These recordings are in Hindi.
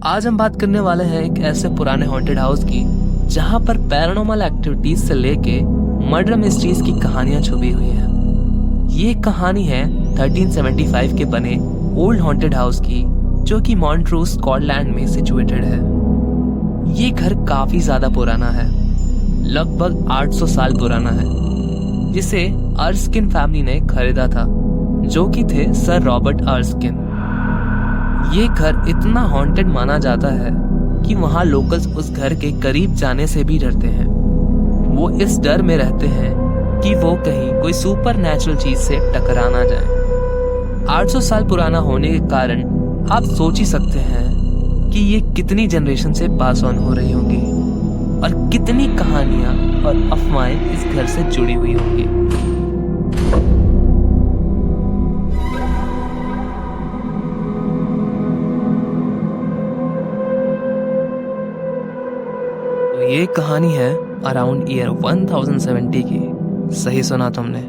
आज हम बात करने वाले हैं एक ऐसे पुराने हॉन्टेड हाउस की जहां पर पैरानॉर्मल एक्टिविटीज से लेके मर्डर मिस्ट्रीज की कहानियां छुपी हुई हैं। ये कहानी है 1375 के बने ओल्ड हॉन्टेड हाउस की, जो कि मॉन्ट्रूज स्कॉटलैंड में सिचुएटेड है। ये घर काफी ज्यादा पुराना है, लगभग 800 साल पुराना है, जिसे अर्स्किन फैमिली ने खरीदा था, जो कि थे सर रॉबर्ट अर्स्किन। ये घर इतना हॉन्टेड माना जाता है कि वहाँ लोकल्स उस घर के करीब जाने से भी डरते हैं। वो इस डर में रहते हैं कि वो कहीं कोई सुपर नेचुरल चीज से टकरा ना जाए। 800 साल पुराना होने के कारण आप सोच ही सकते हैं कि ये कितनी जनरेशन से पास ऑन हो रही होंगी और कितनी कहानियां और अफवाहें इस घर से जुड़ी हुई होंगी। ये कहानी है अराउंड ईयर 1070 की। सही सुना तुमने।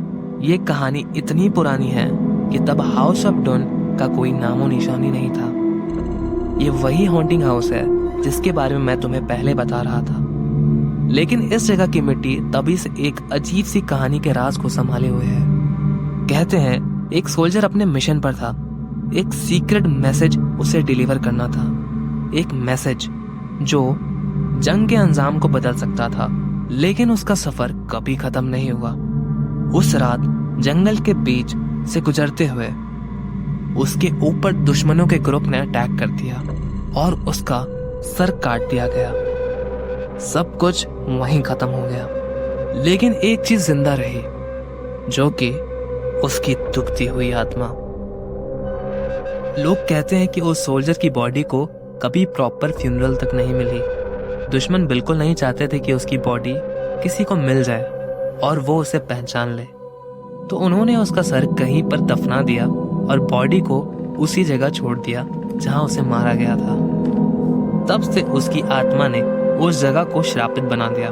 ये कहानी इतनी पुरानी है कि तब हाउस ऑफ डन का कोई नामो निशानी नहीं था। ये वही हॉन्टिंग हाउस है जिसके बारे में मैं तुम्हें पहले बता रहा था। लेकिन इस जगह की मिट्टी तभी से एक अजीब सी कहानी के राज को संभाले हुए है। कहते हैं एक सोल्जर अपने मिशन पर था। एक सीक्रेट मैसेज उसे डिलीवर करना था, एक मैसेज जो जंग के अंजाम को बदल सकता था। लेकिन उसका सफर कभी खत्म नहीं हुआ। उस रात जंगल के बीच से गुजरते हुए उसके ऊपर दुश्मनों के ग्रुप ने अटैक कर दिया और उसका सर काट दिया गया। सब कुछ वहीं खत्म हो गया। लेकिन एक चीज जिंदा रही, जो कि उसकी दुखती हुई आत्मा। लोग कहते हैं कि उस सोल्जर की बॉडी को कभी प्रॉपर फ्यूनरल तक नहीं मिली। दुश्मन बिल्कुल नहीं चाहते थे कि उसकी बॉडी किसी को मिल जाए और वो उसे पहचान ले, तो उन्होंने उसका सर कहीं पर दफना दिया और बॉडी को उसी जगह छोड़ दिया जहां उसे मारा गया था। तब से उसकी आत्मा ने उस जगह को श्रापित बना दिया।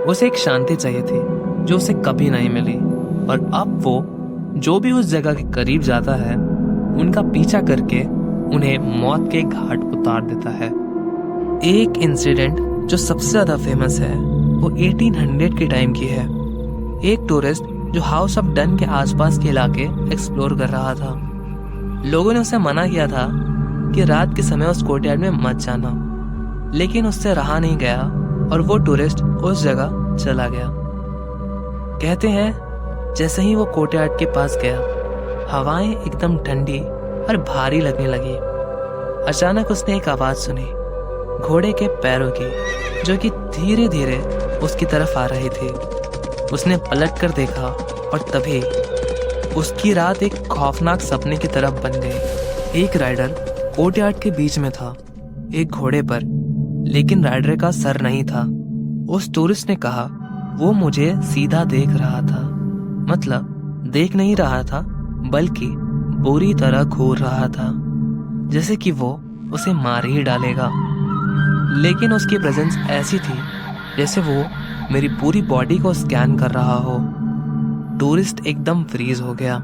उसे एक शांति चाहिए थी जो उसे कभी नहीं मिली, और अब वो जो भी उस जगह के करीब जाता है उनका पीछा करके उन्हें मौत के घाट उतार देता है। एक इंसिडेंट जो सबसे ज्यादा फेमस है वो 1800 के टाइम की है। एक टूरिस्ट जो हाउस ऑफ डन के आसपास के इलाके एक्सप्लोर कर रहा था। लोगों ने उसे मना किया था कि रात के समय उस कोर्टयार्ड में मत जाना, लेकिन उससे रहा नहीं गया और वो टूरिस्ट उस जगह चला गया। कहते हैं जैसे ही वो कोर्टयार्ड के पास गया, हवाएं एकदम ठंडी और भारी लगने लगी। अचानक उसने एक आवाज सुनी, घोड़े के पैरों की, जो कि धीरे धीरे उसकी तरफ आ रही थी। उसने पलट कर देखा और तभी उसकी रात एक खौफनाक सपने की तरफ बन गई। एक राइडर कोर्टयार्ड के बीच में था, एक घोड़े पर, लेकिन राइडर का सर नहीं था। उस टूरिस्ट ने कहा वो मुझे सीधा देख रहा था, मतलब देख नहीं रहा था बल्कि बुरी तरह घूर रहा था, जैसे कि वो उसे मार ही डालेगा। लेकिन उसकी प्रेजेंस ऐसी थी जैसे वो मेरी पूरी बॉडी को स्कैन कर रहा हो। टूरिस्ट एकदम फ्रीज हो गया।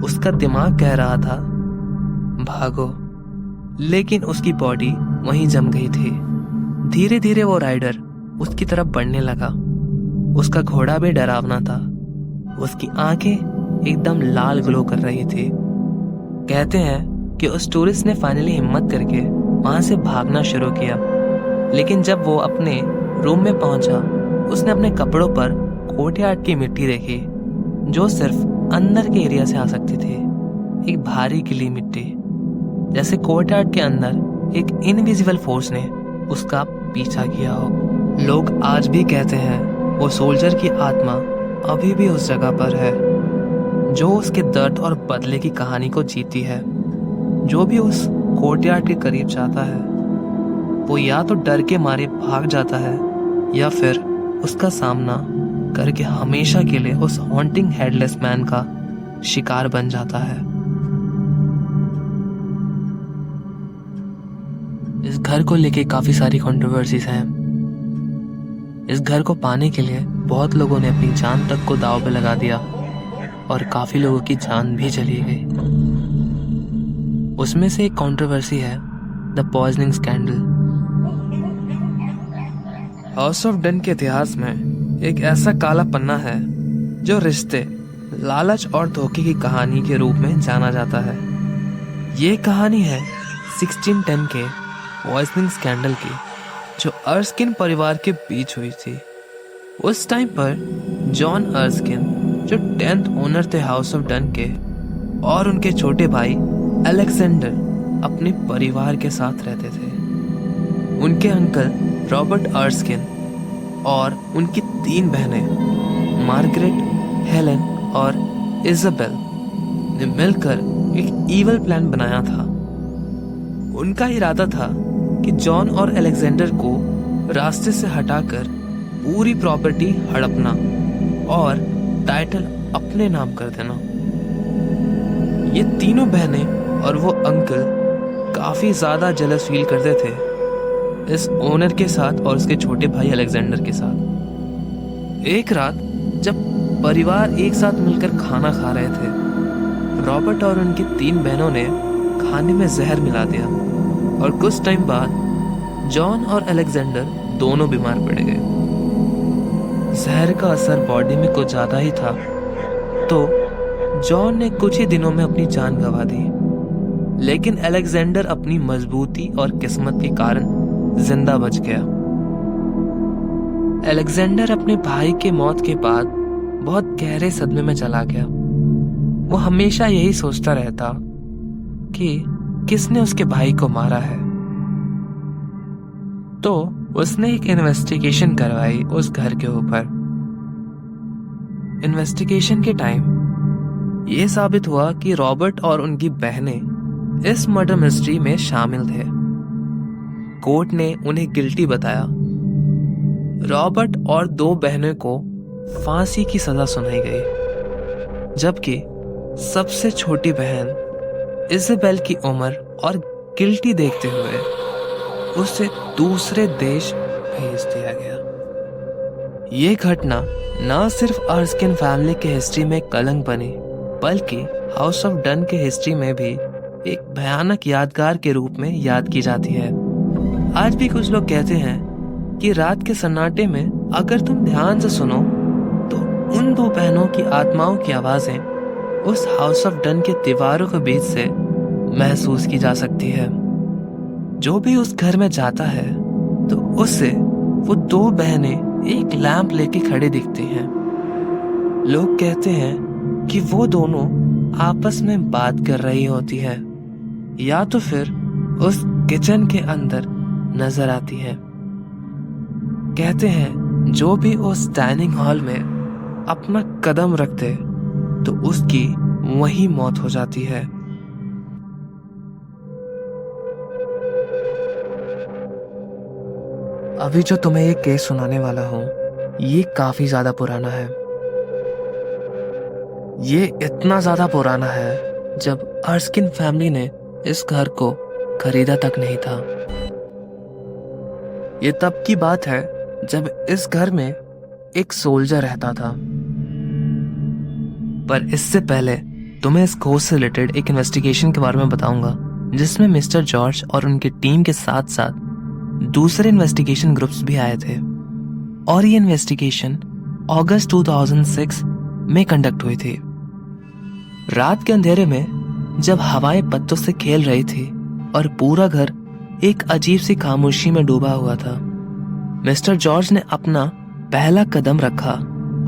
उसका दिमाग कह रहा था भागो, लेकिन उसकी बॉडी वहीं जम गई थी। धीरे धीरे वो राइडर उसकी तरफ बढ़ने लगा। उसका घोड़ा भी डरावना था। उसकी आंखें एकदम लाल ग्लो कर रही थी। कहते हैं कि उस टूरिस्ट ने फाइनली हिम्मत करके वहां से भागना शुरू किया। लेकिन जब वो अपने रूम में पहुंचा, उसने अपने कपड़ों पर कोर्टयार्ड की मिट्टी देखी, जो सिर्फ अंदर के एरिया से आ सकती थी। एक भारी गीली मिट्टी, जैसे कोर्टयार्ड के अंदर एक इनविजिबल फोर्स ने उसका पीछा किया हो। लोग आज भी कहते हैं वो सोल्जर की आत्मा अभी भी उस जगह पर है, जो उसके दर्द और बदले की कहानी को जीती है। जो भी उस कोर्टयार्ड के करीब जाता है वो या तो डर के मारे भाग जाता है या फिर उसका सामना करके हमेशा के लिए उस हॉन्टिंग हेडलेस मैन का शिकार बन जाता है। इस घर को लेके काफी सारी कंट्रोवर्सीज हैं। इस घर को पाने के लिए बहुत लोगों ने अपनी जान तक को दांव पे लगा दिया और काफी लोगों की जान भी चली गई। उसमें से एक कंट्रोवर्सी है the poisoning scandal. House of done के इतिहास में एक ऐसा काला पन्ना है जो रिश्ते, लालच और धोखे की कहानी के रूप में जाना जाता है। ये कहानी है 1610 के पॉइजनिंग स्कैंडल की, जो अर्स्किन परिवार के बीच हुई थी। उस टाइम पर जॉन अर्स्किन, जो 10th ओनर थे हाउस ऑफ डन के, और उनके छोटे भाई अलेक्जेंडर अपने परिवार के साथ रहते थे। उनके अंकल रॉबर्ट अर्स्किन और उनकी 3 बहनें मार्गरेट, हेलेन और इजाबेल ने मिलकर एक ईवल प्लान बनाया था। उनका इरादा था कि जॉन और अलेक्जेंडर को रास्ते से हटाकर पूरी प्रॉपर्टी हड़पना और टाइटल अपने नाम कर देना। ये तीनों बहनें और वो अंकल काफी ज्यादा जेलस फील करते थे इस ओनर के साथ और उसके छोटे भाई अलेक्जेंडर के साथ। एक रात जब परिवार एक साथ मिलकर खाना खा रहे थे, रॉबर्ट और उनकी 3 बहनों ने खाने में जहर मिला दिया और कुछ टाइम बाद जॉन और अलेक्जेंडर दोनों बीमार पड़ गए। जहर का असर बॉडी में कुछ ज्यादा ही था, तो जॉन ने कुछ ही दिनों में अपनी जान गंवा दी, लेकिन अलेक्जेंडर अपनी मजबूती और किस्मत के कारण जिंदा बच गया। अलेक्जेंडर अपने भाई के मौत के बाद बहुत गहरे सदमे में चला गया। वो हमेशा यही सोचता रहता कि किसने उसके भाई को मारा है। तो उसने एक इन्वेस्टिगेशन करवाई उस घर के ऊपर। इन्वेस्टिगेशन के टाइम ये साबित हुआ कि रॉबर्ट और उनकी बहनें इस मर्डर मिस्ट्री में शामिल थे। कोर्ट ने उन्हें गिल्टी बताया। रॉबर्ट और 2 बहनों को फांसी की सजा सुनाई गई, जबकि सबसे छोटी बहन इजाबेल की उम्र और गिल्टी देखते हुए उसे दूसरे देश भेज दिया गया। ये घटना न सिर्फ अर्स्किन फैमिली के हिस्ट्री में कलंक बनी, बल्कि हाउस ऑफ डन के हिस्ट्री में भी एक भयानक यादगार के रूप में याद की जाती है। आज भी कुछ लोग कहते हैं कि रात के सन्नाटे में अगर तुम ध्यान से सुनो तो उन 2 बहनों की आत्माओं की आवाजें उस हाउस ऑफ डन के दीवारों के बीच से महसूस की जा सकती है। जो भी उस घर में जाता है तो उससे वो 2 बहनें एक लैंप लेके खड़े दिखती हैं। लोग कहते हैं कि वो दोनों आपस में बात कर रही होती है, या तो फिर उस किचन के अंदर नजर आती है। कहते हैं जो भी उस डाइनिंग हॉल में अपना कदम रखते तो उसकी वही मौत हो जाती है। अभी जो तुम्हें ये केस सुनाने वाला हूं, ये काफी ज्यादा पुराना है। ये इतना ज्यादा पुराना है जब अर्स्किन फैमिली ने इस घर को खरीदा तक नहीं था। ये तब की बात है जब इस घर में एक सोल्जर रहता था। पर इससे पहले तुम्हें इस केस से रिलेटेड एक इन्वेस्टिगेशन के बारे में बताऊंगा, जिसमें मिस्टर जॉर्ज और उनकी टीम के साथ साथ दूसरे इन्वेस्टिगेशन ग्रुप्स भी आए थे। और ये इन्वेस्टिगेशन अगस्त 2006 में कंडक्ट हुई थी। रात के अंधेरे में जब हवाएं पत्तों से खेल रही थी और पूरा घर एक अजीब सी खामोशी में डूबा हुआ था, मिस्टर जॉर्ज ने अपना पहला कदम रखा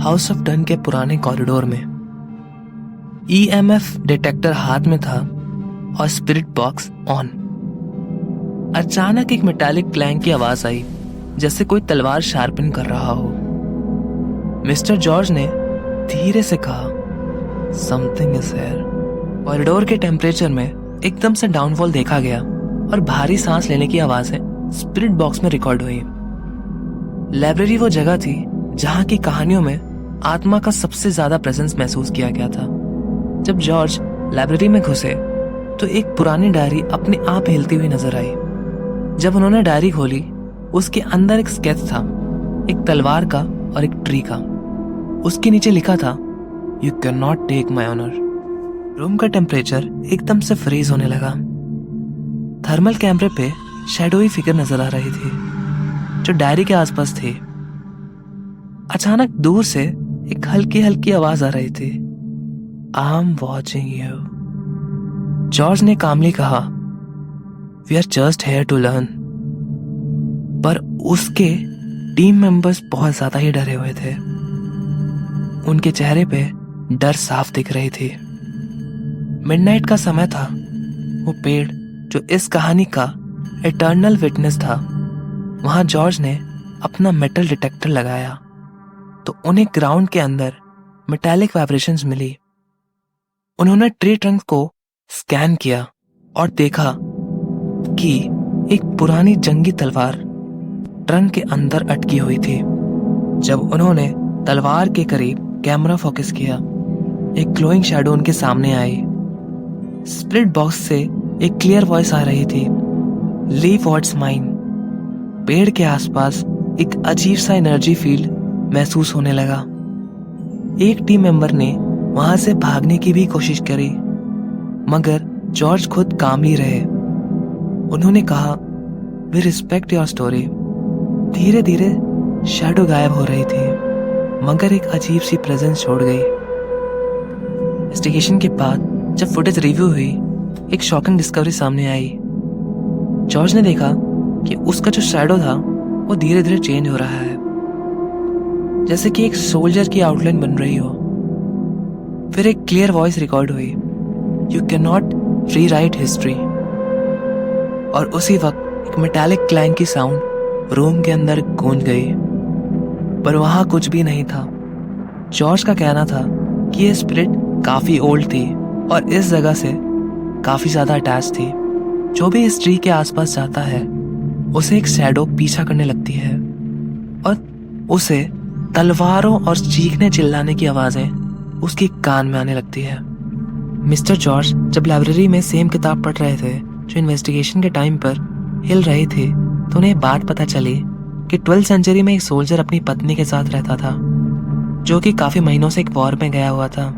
हाउस ऑफ डन के पुराने कॉरिडोर में। EMF डिटेक्टर हाथ में था और स्पिरिट बॉक्स ऑन। अचानक एक मेटालिक क्लैंग की आवाज आई, जैसे कोई तलवार शार्पन कर रहा हो। मिस्टर जॉर्ज ने धीरे से कहा, समथिंग इज हियर। कॉरिडोर के टेम्परेचर में एकदम से डाउनफॉल देखा गया और भारी सांस लेने की आवाजें स्पिरिट बॉक्स में रिकॉर्ड हुई। लाइब्रेरी वो जगह थी जहां की कहानियों में आत्मा का सबसे ज्यादा प्रेजेंस महसूस किया गया था। जब जॉर्ज लाइब्रेरी में घुसे तो एक पुरानी डायरी अपने आप हिलती हुई नजर आई। जब उन्होंने डायरी खोली, उसके अंदर एक स्केच था, एक तलवार का और एक ट्री का। उसके नीचे लिखा था, you can not take my honour. Room का टेम्परेचर एकदम से फ्रीज होने लगा। थर्मल कैमरे पे शैडोई फिगर नजर आ रही थी जो डायरी के आसपास थी। अचानक दूर से एक हल्की हल्की आवाज आ रही थी, I am watching you. George ने कामली कहा, we are just here to learn. पर उसके टीम मेंबर्स बहुत ज्यादा ही डरे हुए थे। उनके चेहरे पे डर साफ दिख रही थी। मिडनाइट का समय था। वो पेड़ जो इस कहानी का इटर्नल विटनेस था, वहां जॉर्ज ने अपना मेटल डिटेक्टर लगाया तो उन्हें ग्राउंड के अंदर मेटालिक वाइब्रेशंस मिली। उन्होंने ट्री ट्रंक को स्कैन किया और देखा कि एक पुरानी जंगी तलवार ट्रंक के अंदर अटकी हुई थी। जब उन्होंने तलवार के करीब कैमरा फोकस किया, एक ग्लोइंग शैडो उनके सामने आई। स्प्लिट बॉक्स से एक क्लियर वॉइस आ रही थी, लीव व्हाट्स माइन। पेड़ के आसपास एक अजीब सा एनर्जी फील्ड महसूस होने लगा। एक टीम मेंबर ने वहां से भागने की भी कोशिश करी, मगर जॉर्ज खुद काम ही रहे। उन्होंने कहा, वी रिस्पेक्ट योर स्टोरी। धीरे धीरे शैडो गायब हो रही थी, मगर एक अजीब सी प्रेजेंस छोड़ गई। इन्वेस्टिगेशन के बाद जब फुटेज रिव्यू हुई, एक शॉकिंग डिस्कवरी सामने आई। जॉर्ज ने देखा कि उसका जो शैडो था वो धीरे धीरे चेंज हो रहा है, जैसे कि एक सोल्जर की आउटलाइन बन रही हो। फिर एक क्लियर वॉइस रिकॉर्ड हुई, you can not rewrite history. और उसी वक्त एक मेटालिक क्लैंग की साउंड रूम के अंदर गूंज गई, पर वहां कुछ भी नहीं था। जॉर्ज का कहना था कि यह स्पिरिट काफी ओल्ड थी और इस जगह से काफी ज्यादा अटैच थी। जो भी इस ट्री के आसपास जाता है उसे एक शैडो पीछा करने लगती है और उसे तलवारों और चीखने चिल्लाने की आवाजें उसके कान में आने लगती है। मिस्टर जॉर्ज जब लाइब्रेरी में सेम किताब पढ़ रहे थे जो इन्वेस्टिगेशन के टाइम पर हिल रही थी, तो उन्हें बात पता चली कि 12th सेंचुरी में एक सोल्जर अपनी पत्नी के साथ रहता था जो कि काफी महीनों से एक वॉर में गया हुआ था।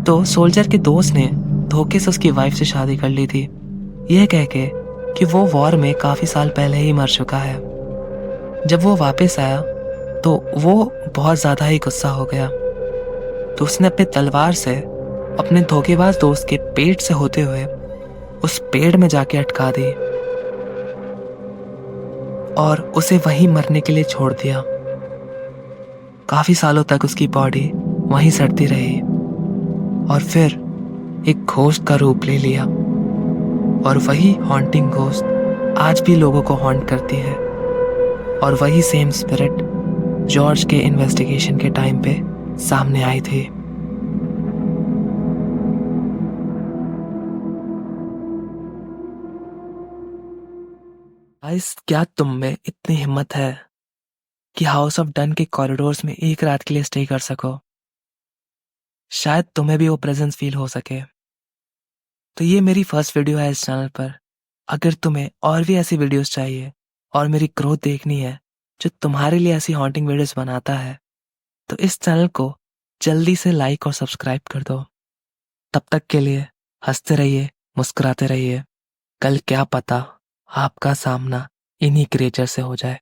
तो सोल्जर के दोस्त ने धोखे से उसकी वाइफ से शादी कर ली थी, यह कह के कि वो वॉर में काफी साल पहले ही मर चुका है। जब वो वापस आया तो वो बहुत ज्यादा ही गुस्सा हो गया, तो उसने अपनी तलवार से अपने धोखेबाज दोस्त के पेट से होते हुए उस पेड़ में जाके अटका दी और उसे वहीं मरने के लिए छोड़ दिया। काफी सालों तक उसकी बॉडी वहीं सड़ती रही और फिर एक घोस्ट का रूप ले लिया। और वही हॉन्टिंग घोस्ट आज भी लोगों को हॉन्ट करती है। और वही सेम स्पिरिट जॉर्ज के इन्वेस्टिगेशन के टाइम पे सामने आई थी। गाइस, क्या तुम में इतनी हिम्मत है कि हाउस ऑफ डन के कॉरिडोर्स में एक रात के लिए स्टे कर सको? शायद तुम्हें भी वो प्रेजेंस फील हो सके। तो ये मेरी फर्स्ट वीडियो है इस चैनल पर। अगर तुम्हें और भी ऐसी वीडियोस चाहिए और मेरी ग्रोथ देखनी है जो तुम्हारे लिए ऐसी हॉन्टिंग वीडियोस बनाता है, तो इस चैनल को जल्दी से लाइक और सब्सक्राइब कर दो। तब तक के लिए हंसते रहिए, मुस्कुराते रहिए। कल क्या पता आपका सामना इन्हीं क्रिएचर से हो जाए।